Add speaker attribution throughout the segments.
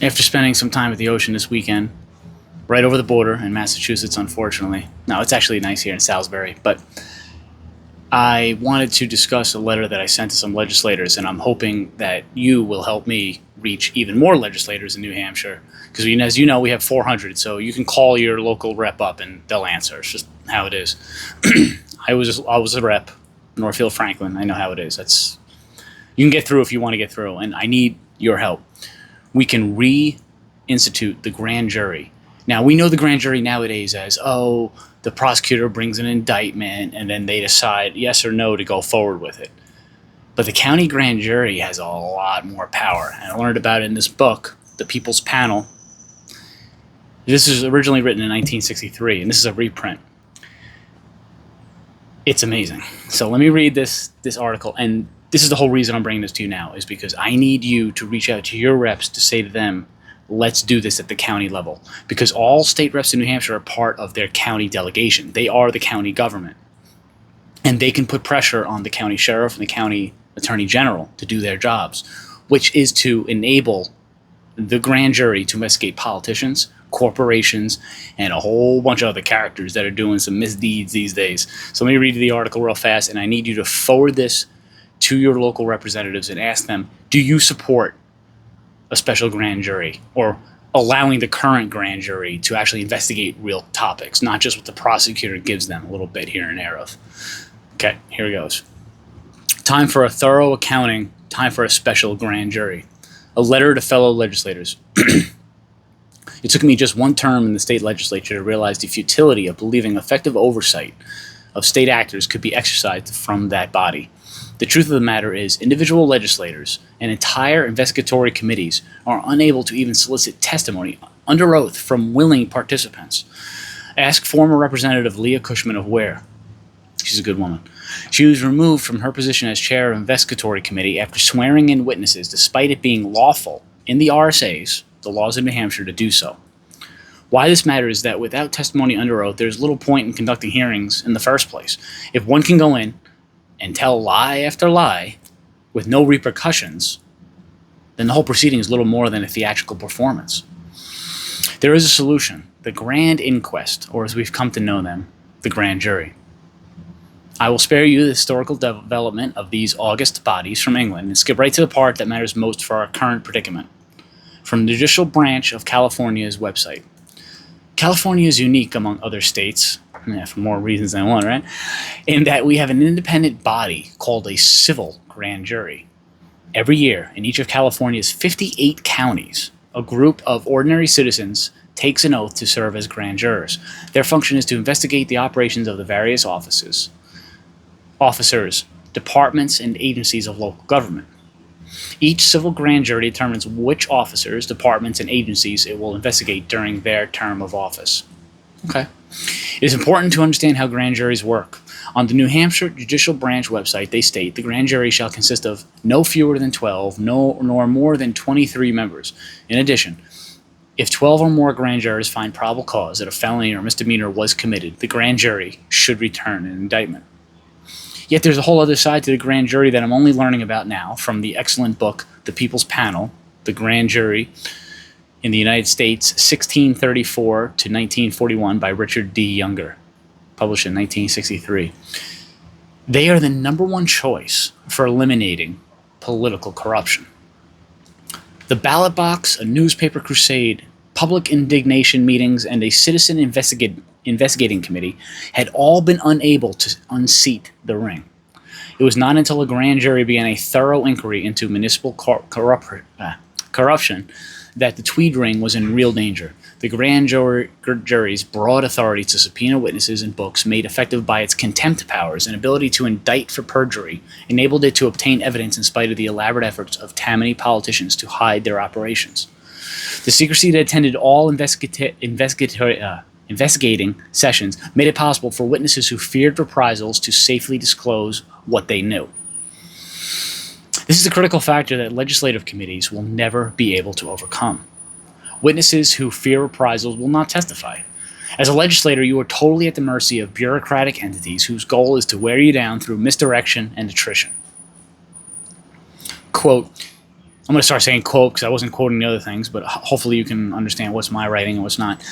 Speaker 1: After spending some time at the ocean this weekend, right over the border in Massachusetts, unfortunately. No, it's actually nice here in Salisbury, but I wanted to discuss a letter that I sent to some legislators, and I'm hoping that you will help me reach even more legislators in New Hampshire. Because, as you know, we have 400, so you can call your local rep up and they'll answer. It's just how it is. I was a rep, Northfield Franklin. I know how it is. You can get through if you want to get through, and I need your help. We can reinstitute the grand jury. Now, we know the grand jury nowadays as, the prosecutor brings an indictment and then they decide yes or no to go forward with it. But the county grand jury has a lot more power. And I learned about it in this book, The People's Panel. This was originally written in 1963, and this is a reprint. It's amazing. So let me read this article, and this is the whole reason I'm bringing this to you now, is because I need you to reach out to your reps to say to them, let's do this at the county level, because all state reps in New Hampshire are part of their county delegation. They are the county government, and they can put pressure on the county sheriff and the county attorney general to do their jobs, which is to enable the grand jury to investigate politicians, corporations, and a whole bunch of other characters that are doing some misdeeds these days. So let me read the article real fast, and I need you to forward this to your local representatives and ask them, do you support a special grand jury, or allowing the current grand jury to actually investigate real topics, not just what the prosecutor gives them a little bit here and there of. Okay, here it goes. Time for a thorough accounting, time for a special grand jury. A letter to fellow legislators. It took me just one term in the state legislature to realize the futility of believing effective oversight of state actors could be exercised from that body. The truth of the matter is, individual legislators and entire investigatory committees are unable to even solicit testimony under oath from willing participants. Ask former Representative Leah Cushman of Weare. She's a good woman. She was removed from her position as chair of investigatory committee after swearing in witnesses despite it being lawful in the RSAs, the laws of New Hampshire, to do so. Why this matters is that without testimony under oath, there's little point in conducting hearings in the first place. If one can go in and tell lie after lie with no repercussions, then the whole proceeding is little more than a theatrical performance. There is a solution: the grand inquest, or as we've come to know them, the grand jury. I will spare you the historical development of these august bodies from England and skip right to the part that matters most for our current predicament. From the judicial branch of California's website. California is unique among other states, for more reasons than one, right? In that we have an independent body called a civil grand jury. Every year, in each of California's 58 counties, a group of ordinary citizens takes an oath to serve as grand jurors. Their function is to investigate the operations of the various officers, departments, and agencies of local government. Each civil grand jury determines which officers, departments, and agencies it will investigate during their term of office. Okay. It is important to understand how grand juries work. On the New Hampshire Judicial Branch website, they state the grand jury shall consist of no fewer than 12, nor more than 23 members. In addition, if 12 or more grand jurors find probable cause that a felony or misdemeanor was committed, the grand jury should return an indictment. Yet there's a whole other side to the grand jury that I'm only learning about now from the excellent book, The People's Panel, The Grand Jury in the United States, 1634 to 1941 by Richard D. Younger, published in 1963. They are the number one choice for eliminating political corruption. The ballot box, a newspaper crusade, public indignation meetings, and a citizen investigating committee had all been unable to unseat the ring. It was not until a grand jury began a thorough inquiry into municipal corruption that the Tweed ring was in real danger. The grand jury's broad authority to subpoena witnesses and books, made effective by its contempt powers and ability to indict for perjury, enabled it to obtain evidence in spite of the elaborate efforts of Tammany politicians to hide their operations. The secrecy that attended all investigating sessions made it possible for witnesses who feared reprisals to safely disclose what they knew. This is a critical factor that legislative committees will never be able to overcome. Witnesses who fear reprisals will not testify. As a legislator, you are totally at the mercy of bureaucratic entities whose goal is to wear you down through misdirection and attrition. Quote, I'm going to start saying quote because I wasn't quoting the other things, but hopefully you can understand what's my writing and what's not.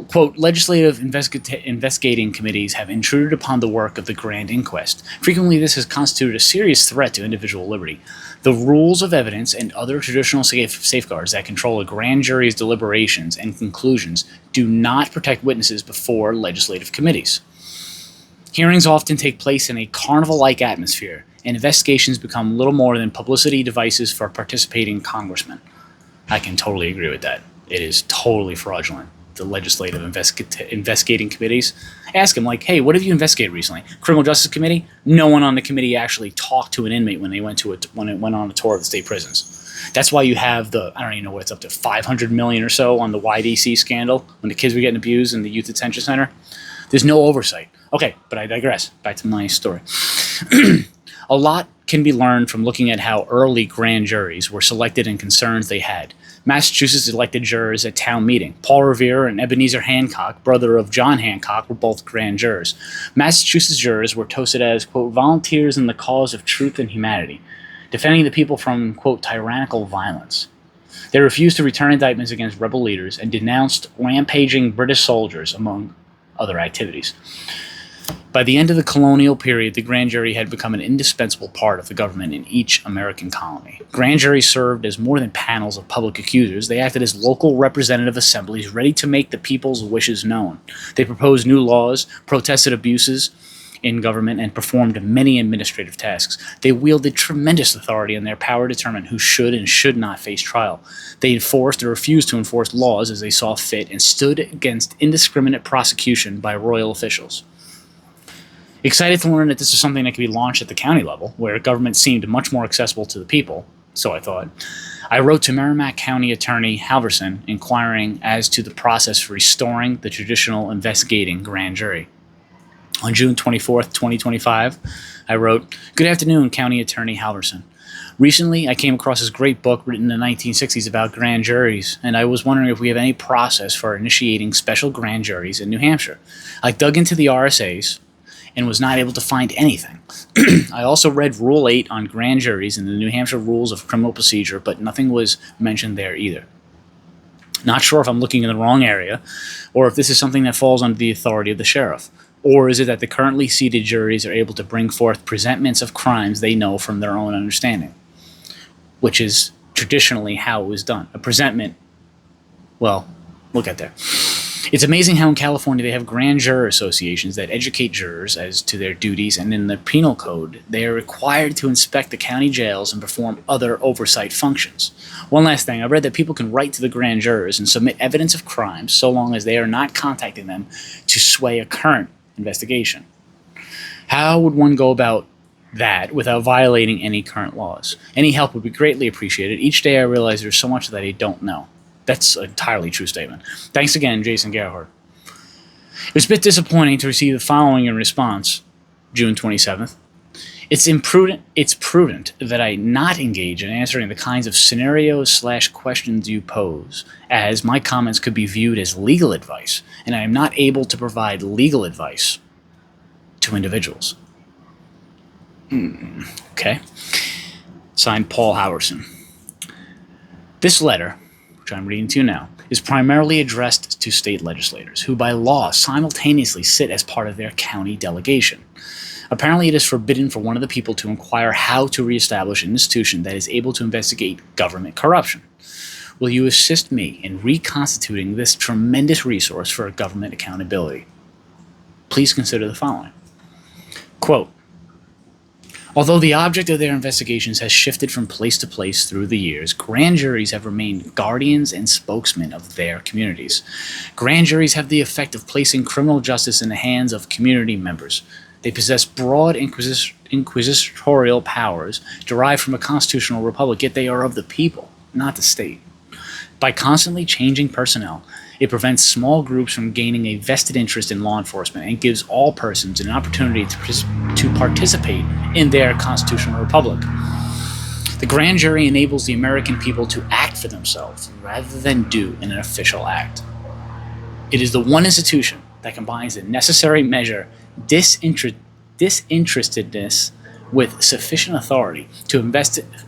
Speaker 1: Quote, legislative investigating committees have intruded upon the work of the grand inquest. Frequently, this has constituted a serious threat to individual liberty. The rules of evidence and other traditional safeguards that control a grand jury's deliberations and conclusions do not protect witnesses before legislative committees. Hearings often take place in a carnival-like atmosphere, and investigations become little more than publicity devices for participating congressmen. I can totally agree with that. It is totally fraudulent. The legislative investigating committees. Ask them, like, hey, what have you investigated recently? Criminal Justice Committee? No one on the committee actually talked to an inmate when they went on a tour of the state prisons. That's why you have I don't even know what it's up to, 500 million or so on the YDC scandal when the kids were getting abused in the youth detention center. There's no oversight. Okay, but I digress. Back to my story. A lot can be learned from looking at how early grand juries were selected and concerns they had. Massachusetts elected jurors at town meeting. Paul Revere and Ebenezer Hancock, brother of John Hancock, were both grand jurors. Massachusetts jurors were toasted as, quote, volunteers in the cause of truth and humanity, defending the people from, quote, tyrannical violence. They refused to return indictments against rebel leaders and denounced rampaging British soldiers, among other activities. By the end of the colonial period, the grand jury had become an indispensable part of the government in each American colony. Grand juries served as more than panels of public accusers. They acted as local representative assemblies ready to make the people's wishes known. They proposed new laws, protested abuses in government, and performed many administrative tasks. They wielded tremendous authority in their power to determine who should and should not face trial. They enforced or refused to enforce laws as they saw fit and stood against indiscriminate prosecution by royal officials. Excited to learn that this is something that could be launched at the county level, where government seemed much more accessible to the people, so I thought, I wrote to Merrimack County Attorney Halverson inquiring as to the process for restoring the traditional investigating grand jury. On June 24th, 2025, I wrote, Good afternoon, County Attorney Halverson. Recently, I came across this great book written in the 1960s about grand juries, and I was wondering if we have any process for initiating special grand juries in New Hampshire. I dug into the RSAs and was not able to find anything. I also read Rule 8 on grand juries in the New Hampshire Rules of Criminal Procedure, but nothing was mentioned there either. Not sure if I'm looking in the wrong area, or if this is something that falls under the authority of the sheriff. Or is it that the currently seated juries are able to bring forth presentments of crimes they know from their own understanding? Which is traditionally how it was done. A presentment, well, we'll get there. It's amazing how in California they have grand juror associations that educate jurors as to their duties, and in the penal code, they are required to inspect the county jails and perform other oversight functions. One last thing, I read that people can write to the grand jurors and submit evidence of crimes so long as they are not contacting them to sway a current investigation. How would one go about that without violating any current laws? Any help would be greatly appreciated. Each day I realize there's so much that I don't know. That's an entirely true statement. Thanks again, Jason Gerhardt. It was a bit disappointing to receive the following in response, June 27th. It's prudent that I not engage in answering the kinds of scenarios/questions you pose, as my comments could be viewed as legal advice, and I am not able to provide legal advice to individuals. Okay. Signed, Paul Halverson. This letter, which I'm reading to you now, is primarily addressed to state legislators, who by law simultaneously sit as part of their county delegation. Apparently, it is forbidden for one of the people to inquire how to reestablish an institution that is able to investigate government corruption. Will you assist me in reconstituting this tremendous resource for government accountability? Please consider the following. Quote, although the object of their investigations has shifted from place to place through the years, grand juries have remained guardians and spokesmen of their communities. Grand juries have the effect of placing criminal justice in the hands of community members. They possess broad inquisitorial powers derived from a constitutional republic, yet they are of the people, not the state. By constantly changing personnel, it prevents small groups from gaining a vested interest in law enforcement and gives all persons an opportunity to participate in their constitutional republic. The grand jury enables the American people to act for themselves rather than do an official act. It is the one institution that combines the necessary measure disinterestedness with sufficient authority to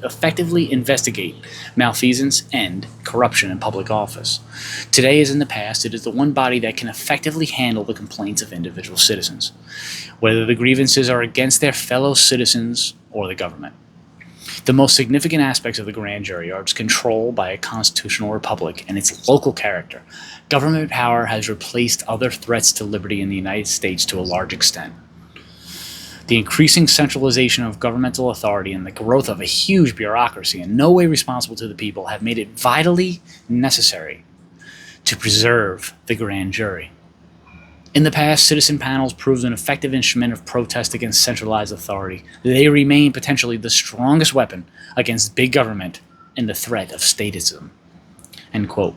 Speaker 1: effectively investigate malfeasance and corruption in public office. Today, as in the past, it is the one body that can effectively handle the complaints of individual citizens, whether the grievances are against their fellow citizens or the government. The most significant aspects of the grand jury are its control by a constitutional republic and its local character. Government power has replaced other threats to liberty in the United States to a large extent. The increasing centralization of governmental authority and the growth of a huge bureaucracy in no way responsible to the people have made it vitally necessary to preserve the grand jury. In the past, citizen panels proved an effective instrument of protest against centralized authority. They remain potentially the strongest weapon against big government and the threat of statism. End quote.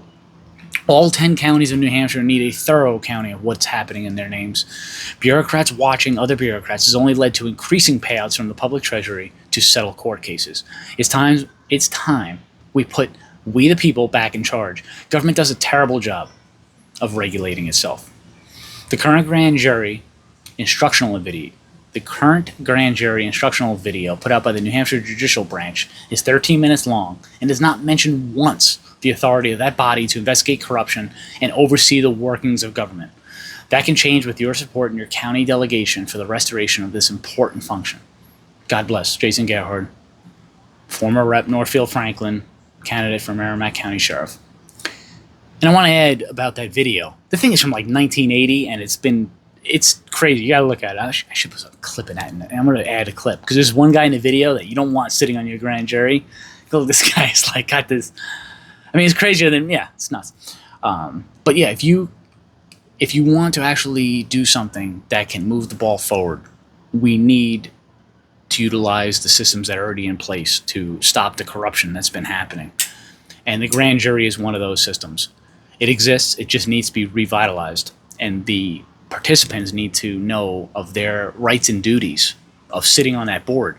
Speaker 1: All 10 counties in New Hampshire need a thorough accounting of what's happening in their names. Bureaucrats watching other bureaucrats has only led to increasing payouts from the public treasury to settle court cases. It's time we put we the people back in charge. Government does a terrible job of regulating itself. The current grand jury instructional video put out by the New Hampshire Judicial Branch is 13 minutes long and does not mention once the authority of that body to investigate corruption and oversee the workings of government. That can change with your support and your county delegation for the restoration of this important function. God bless. Jason Gerhard, former Rep. Northfield Franklin, candidate for Merrimack County Sheriff. And I want to add about that video. The thing is from like 1980, and it's crazy. You got to look at it. I should put a clip in that, and I'm going to add a clip because there's one guy in the video that you don't want sitting on your grand jury. Go, this guy is like got this. I mean, it's crazier than it's nuts. But yeah, if you want to actually do something that can move the ball forward, we need to utilize the systems that are already in place to stop the corruption that's been happening. And the grand jury is one of those systems. It exists. It just needs to be revitalized, and the participants need to know of their rights and duties of sitting on that board.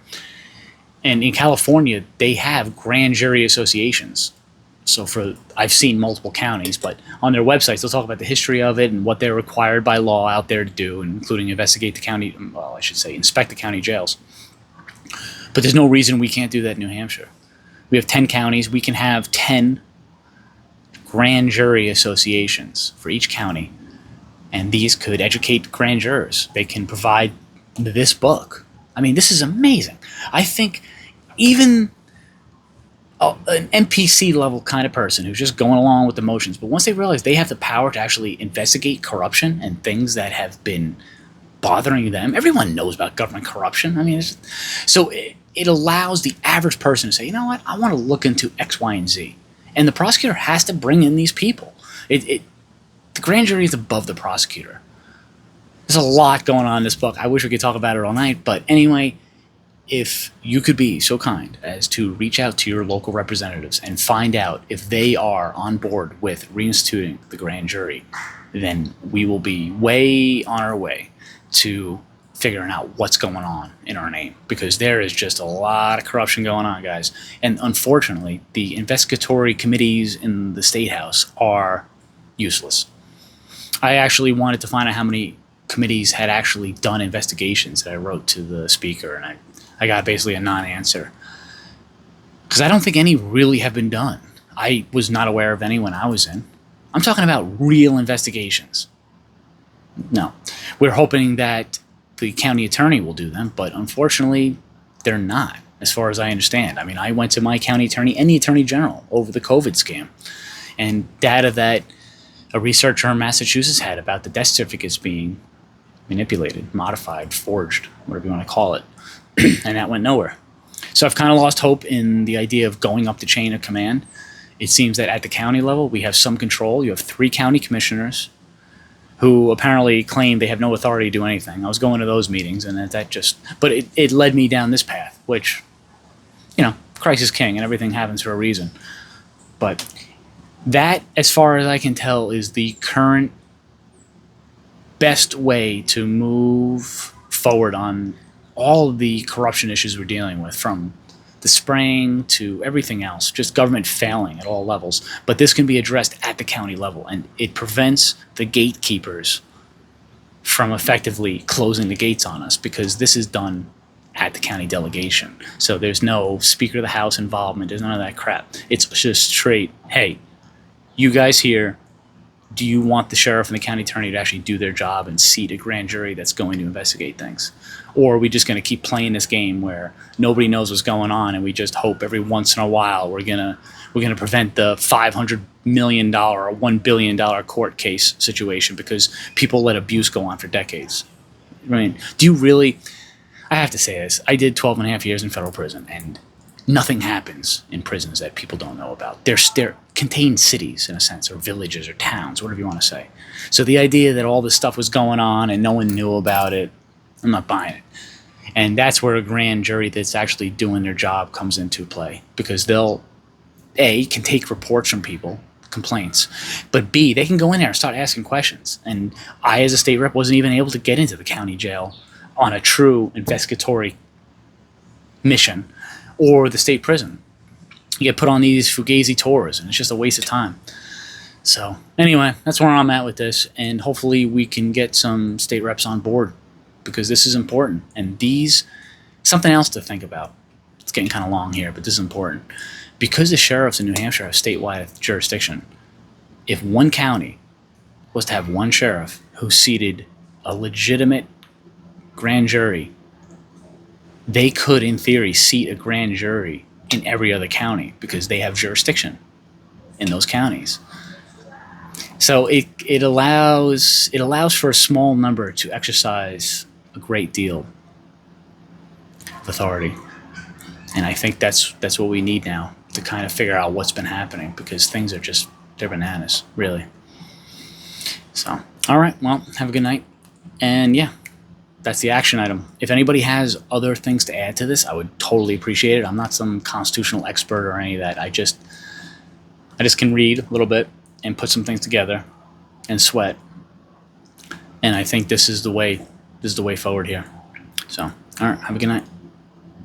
Speaker 1: And in California, they have grand jury associations. So I've seen multiple counties, but on their websites, they'll talk about the history of it and what they're required by law out there to do, including inspect the county jails. But there's no reason we can't do that in New Hampshire. We have 10 counties. We can have 10 grand jury associations for each county, and these could educate grand jurors. They can provide this book. I mean, this is amazing. I think even an NPC level kind of person who's just going along with the motions, but once they realize they have the power to actually investigate corruption and things that have been bothering them, everyone knows about government corruption. I mean, it allows the average person to say, you know what, I want to look into X, Y, and Z. And the prosecutor has to bring in these people. The grand jury is above the prosecutor. There's a lot going on in this book. I wish we could talk about it all night, but anyway, if you could be so kind as to reach out to your local representatives and find out if they are on board with reinstituting the grand jury, then we will be way on our way to figuring out what's going on in our name, because there is just a lot of corruption going on, guys. And unfortunately, the investigatory committees in the State House are useless. I actually wanted to find out how many committees had actually done investigations that I wrote to the speaker, and I got basically a non-answer. Because I don't think any really have been done. I was not aware of any when I was in. I'm talking about real investigations. No. We're hoping that the county attorney will do them, but unfortunately, they're not, as far as I understand. I mean, I went to my county attorney and the attorney general over the COVID scam, and data that a researcher in Massachusetts had about the death certificates being manipulated, modified, forged, whatever you want to call it, and that went nowhere. So I've kind of lost hope in the idea of going up the chain of command. It seems that at the county level, we have some control. You have 3 county commissioners who apparently claim they have no authority to do anything. I was going to those meetings, and but it led me down this path, which, Christ is king, and everything happens for a reason. But that, as far as I can tell, is the current best way to move forward on all of the corruption issues we're dealing with, from the spraying to everything else, just government failing at all levels. But this can be addressed at the county level, and it prevents the gatekeepers from effectively closing the gates on us, because this is done at the county delegation. So there's no Speaker of the House involvement. There's none of that crap. It's just straight, hey, you guys here, do you want the sheriff and the county attorney to actually do their job and seat a grand jury that's going to investigate things? Or are we just going to keep playing this game where nobody knows what's going on and we just hope every once in a while we're gonna prevent the $500 million or $1 billion court case situation because people let abuse go on for decades? I mean, do you really? I have to say this. I did 12 and a half years in federal prison, and nothing happens in prisons that people don't know about. They're contained cities, in a sense, or villages or towns, whatever you want to say. So the idea that all this stuff was going on and no one knew about it, I'm not buying it. And that's where a grand jury that's actually doing their job comes into play, because they'll, A, can take reports from people, complaints, but B, they can go in there and start asking questions. And I, as a state rep, wasn't even able to get into the county jail on a true investigatory mission, or the state prison. You get put on these fugazi tours, and it's just a waste of time. So anyway, that's where I'm at with this, and hopefully we can get some state reps on board, because this is important. And something else to think about. It's getting kind of long here, but this is important. Because the sheriffs in New Hampshire have statewide jurisdiction, if one county was to have one sheriff who seated a legitimate grand jury, they could, in theory, seat a grand jury in every other county because they have jurisdiction in those counties. So it allows for a small number to exercise a great deal of authority. And I think that's what we need now to kind of figure out what's been happening, because things are they're bananas, really. So, all right, well, have a good night. And yeah, that's the action item. If anybody has other things to add to this, I would totally appreciate it. I'm not some constitutional expert or any of that. I just can read a little bit and put some things together and sweat. And I think this is the way forward here. So, all right, have a good night.